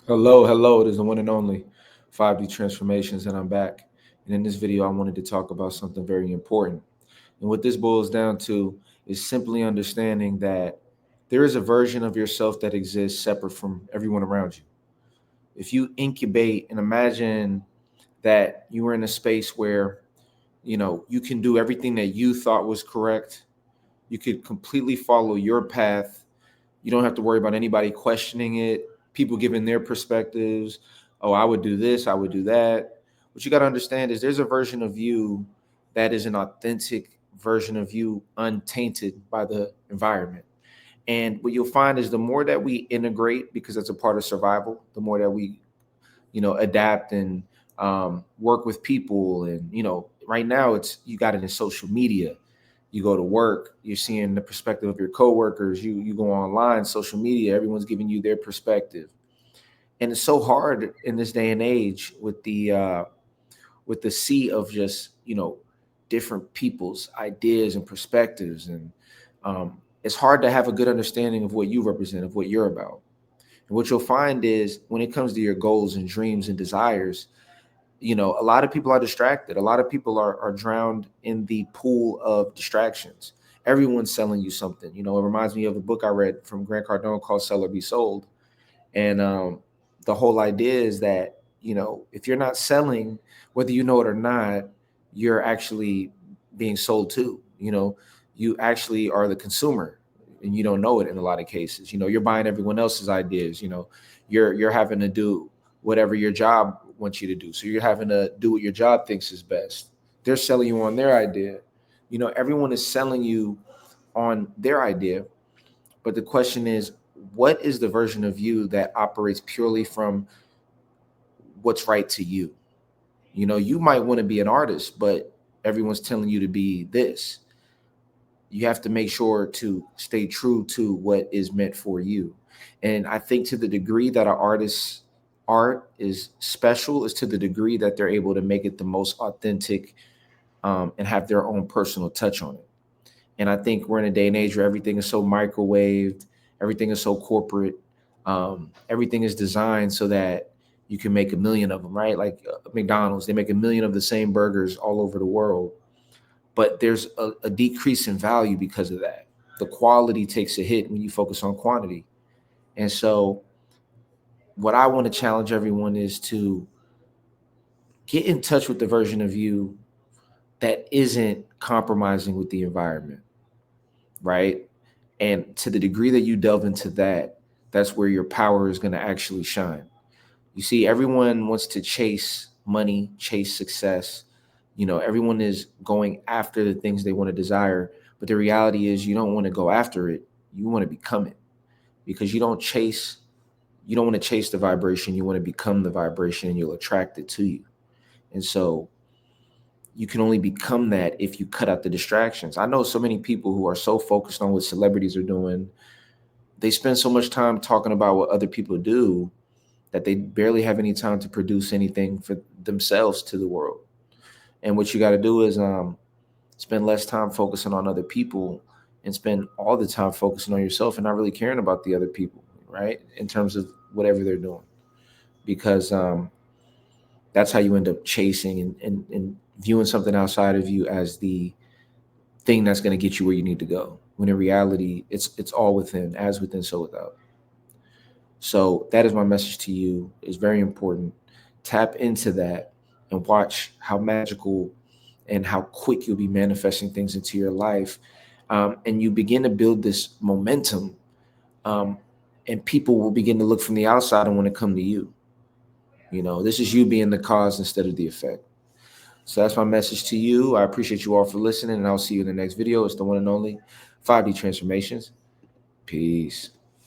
Hello, hello. It is the one and only 5D Transformations, and I'm back. And in this video, I wanted to talk about something very important. And what this boils down to is simply understanding that there is a version of yourself that exists separate from everyone around you. If you incubate and imagine that you were in a space where, you can do everything that you thought was correct, you could completely follow your path. You don't have to worry about anybody questioning it, people giving their perspectives. Oh, I would do this, I would do that. What you got to understand is there's a version of you that is an authentic version of you, untainted by the environment. And what you'll find is the more that we integrate, because that's a part of survival, the more that we, adapt and work with people. And, right now it's, you got it in social media. You go to work, you're seeing the perspective of your coworkers. You go online, social media, everyone's giving you their perspective. And it's so hard in this day and age with the sea of just, different people's ideas and perspectives. And it's hard to have a good understanding of what you represent, of what you're about. And what you'll find is when it comes to your goals and dreams and desires, a lot of people are distracted. A lot of people are drowned in the pool of distractions. Everyone's selling you something. It reminds me of a book I read from Grant Cardone called Sell or Be Sold. And the whole idea is that, if you're not selling, whether you know it or not, you're actually being sold to. You actually are the consumer and you don't know it in a lot of cases. You're buying everyone else's ideas. You're having to do whatever your job wants you to do. So you're having to do what your job thinks is best. They're selling you on their idea. Everyone is selling you on their idea. But the question is, what is the version of you that operates purely from what's right to you? You might want to be an artist, but everyone's telling you to be this. You have to make sure to stay true to what is meant for you. And I think to the degree that an artist's art is special is to the degree that they're able to make it the most authentic, and have their own personal touch on it. And I think we're in a day and age where everything is so microwaved, everything is so corporate, everything is designed so that you can make a million of them, right? Like McDonald's, they make a million of the same burgers all over the world, but there's a decrease in value because of that. The quality takes a hit when you focus on quantity. And so, what I want to challenge everyone is to get in touch with the version of you that isn't compromising with the environment, right? And to the degree that you delve into that, that's where your power is going to actually shine. You see, everyone wants to chase money, chase success. Everyone is going after the things they want to desire. But the reality is, you don't want to go after it. You want to become it, because you don't want to chase the vibration. You want to become the vibration, and you'll attract it to you. And so you can only become that if you cut out the distractions. I know so many people who are so focused on what celebrities are doing. They spend so much time talking about what other people do that they barely have any time to produce anything for themselves to the world. And what you got to do is spend less time focusing on other people and spend all the time focusing on yourself and not really caring about the other people, right? In terms of whatever they're doing, because that's how you end up chasing and viewing something outside of you as the thing that's going to get you where you need to go. When in reality, it's all within, as within, so without. So that is my message to you. It's very important. Tap into that and watch how magical and how quick you'll be manifesting things into your life. And you begin to build this momentum, um, and people will begin to look from the outside and want to come to you. This is you being the cause instead of the effect. So that's my message to you. I appreciate you all for listening, and I'll see you in the next video. It's the one and only 5D Transformations. Peace.